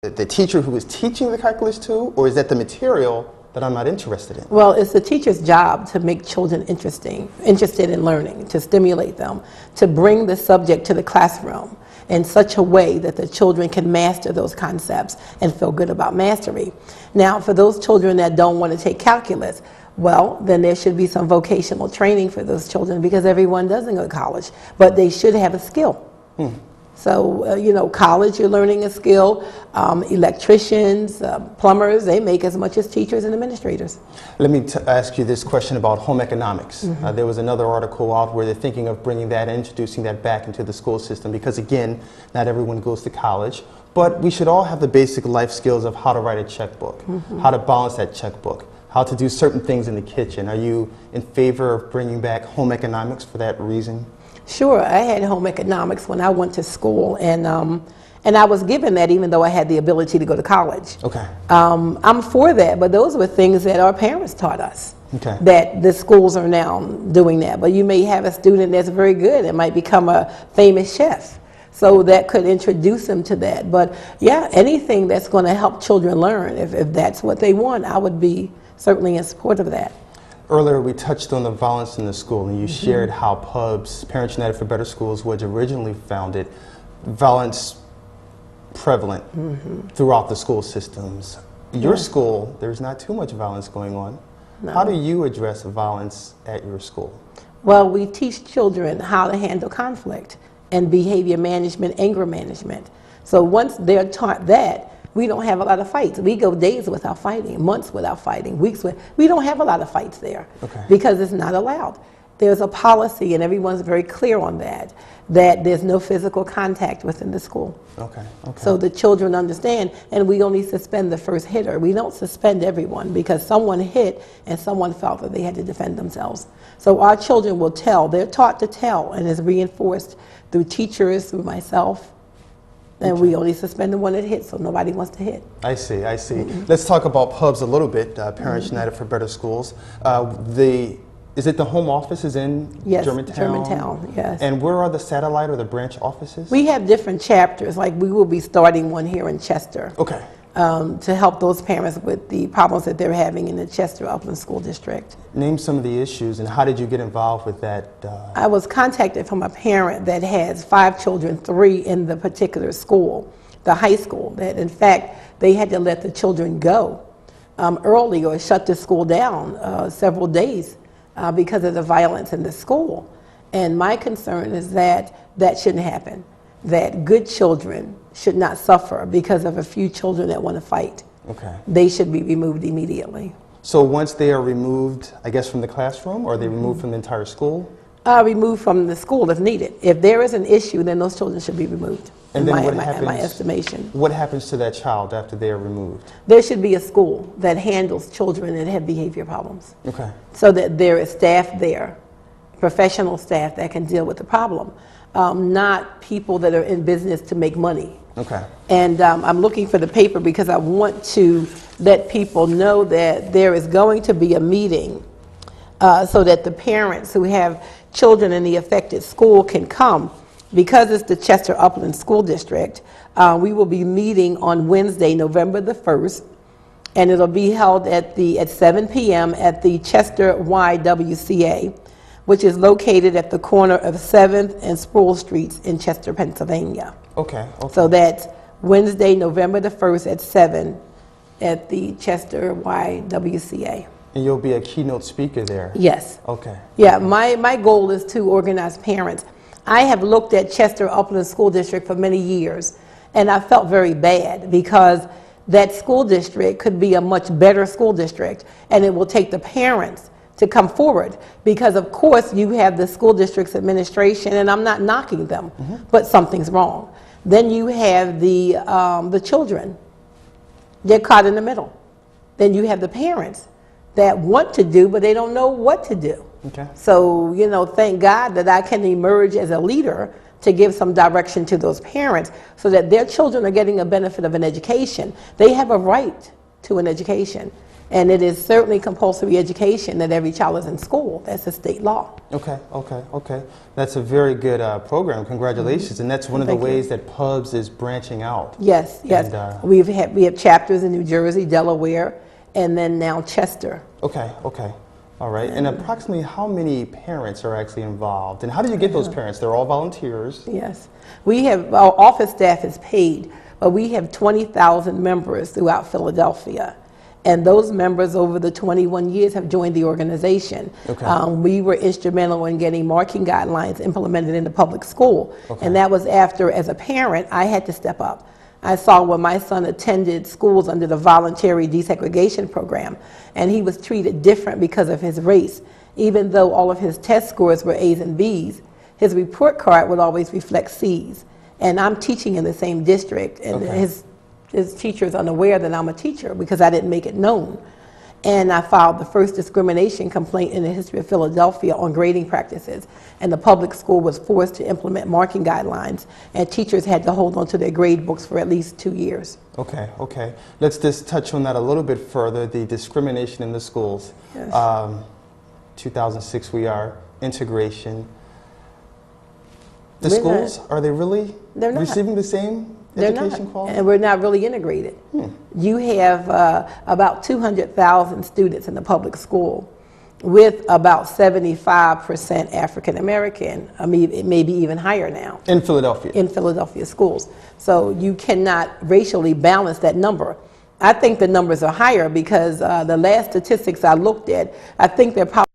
the teacher who is teaching the calculus to, or is that the material that I'm not interested in? Well, it's the teacher's job to make children interested in learning, to stimulate them, to bring the subject to the classroom in such a way that the children can master those concepts and feel good about mastery. Now, for those children that don't want to take calculus, well, then there should be some vocational training for those children, because everyone doesn't go to college, but they should have a skill. So, college, you're learning a skill. Electricians, plumbers, they make as much as teachers and administrators. Let me ask you this question about home economics. There was another article out where they're thinking of bringing that, introducing that back into the school system, because again, not everyone goes to college, but we should all have the basic life skills of how to write a checkbook, how to balance that checkbook, how to do certain things in the kitchen. Are you in favor of bringing back home economics for that reason? Sure, I had home economics when I went to school, and I was given that even though I had the ability to go to college. Okay. I'm for that, but those were things that our parents taught us. Okay. That the schools are now doing that. But you may have a student that's very good and might become a famous chef. So that could introduce them to that. But yeah, anything that's going to help children learn, if that's what they want, I would be certainly in support of that. Earlier we touched on the violence in the school, and you shared how PUBS, Parents United for Better Schools, was originally founded. Violence prevalent throughout the school systems. Your school, there's not too much violence going on. No. How do you address violence at your school? Well, we teach children how to handle conflict and behavior management, anger management. So once they're taught that, we don't have a lot of fights. We go days without fighting, months without fighting, weeks we don't have a lot of fights there because it's not allowed. There's a policy, and everyone's very clear on that there's no physical contact within the school. Okay. So the children understand, and we only suspend the first hitter. We don't suspend everyone because someone hit and someone felt that they had to defend themselves. So our children will tell. They're taught to tell, and it's reinforced through teachers, through myself. And we only suspend the one that hits, so nobody wants to hit. I see. Let's talk about PUBS a little bit, Parents United for Better Schools. Is it the home office is in Germantown? Germantown, yes. And where are the satellite or the branch offices? We have different chapters, like we will be starting one here in Chester. Okay. To help those parents with the problems that they're having in the Chester Upland School District. Name some of the issues, and how did you get involved with that? I was contacted from a parent that has 5 children, 3 in the particular school, the high school, that in fact they had to let the children go early or shut the school down several days because of the violence in the school. And my concern is that that shouldn't happen, that good children should not suffer because of a few children that want to fight. Okay. They should be removed immediately. So once they are removed, I guess, from the classroom, or are they removed from the entire school? Removed from the school if needed. If there is an issue, then those children should be removed, And in then my estimation. What happens to that child after they are removed? There should be a school that handles children that have behavior problems. Okay. So that there is staff there, professional staff that can deal with the problem, not people that are in business to make money. Okay. And I'm looking for the paper because I want to let people know that there is going to be a meeting so that the parents who have children in the affected school can come. Because it's the Chester Upland School District, we will be meeting on Wednesday, November the 1st, and it'll be held at 7 p.m. at the Chester YWCA, which is located at the corner of 7th and Sproul Streets in Chester, Pennsylvania. Okay. So that's Wednesday, November the 1st at 7 at the Chester YWCA. And you'll be a keynote speaker there? Yes. Okay. Yeah, my goal is to organize parents. I have looked at Chester Upland School District for many years, and I felt very bad because that school district could be a much better school district, and it will take the parents to come forward because, of course, you have the school district's administration, and I'm not knocking them, but something's wrong. Then you have the children. They're caught in the middle. Then you have the parents that want to do, but they don't know what to do. Okay. So, thank God that I can emerge as a leader to give some direction to those parents so that their children are getting a benefit of an education. They have a right to an education. And it is certainly compulsory education that every child is in school. That's a state law. Okay, okay, okay. That's a very good program. Congratulations. And that's one of the Thank you. ways that PUBS is branching out. Yes, yes. And, we have chapters in New Jersey, Delaware, and then now Chester. Okay, okay. All right. And approximately how many parents are actually involved? And how do you get those parents? They're all volunteers. Yes. We have, our office staff is paid, but we have 20,000 members throughout Philadelphia. And those members over the 21 years have joined the organization. Okay. We were instrumental in getting marking guidelines implemented in the public school. Okay. And that was after, as a parent, I had to step up. I saw when my son attended schools under the voluntary desegregation program, and he was treated different because of his race. Even though all of his test scores were A's and B's, his report card would always reflect C's. And I'm teaching in the same district, and Okay. his teacher is unaware that I'm a teacher because I didn't make it known. And I filed the first discrimination complaint in the history of Philadelphia on grading practices. And the public school was forced to implement marking guidelines, and teachers had to hold on to their grade books for at least 2 years. Okay, okay. Let's just touch on that a little bit further, the discrimination in the schools. Yes. 2006 we are, integration. The We're schools, are they really They're not. receiving the same They're education not, quality? and we're not really integrated. You have about 200,000 students in the public school, with about 75% African American, maybe even higher now. In Philadelphia? In Philadelphia schools. So you cannot racially balance that number. I think the numbers are higher because the last statistics I looked at, I think they're probably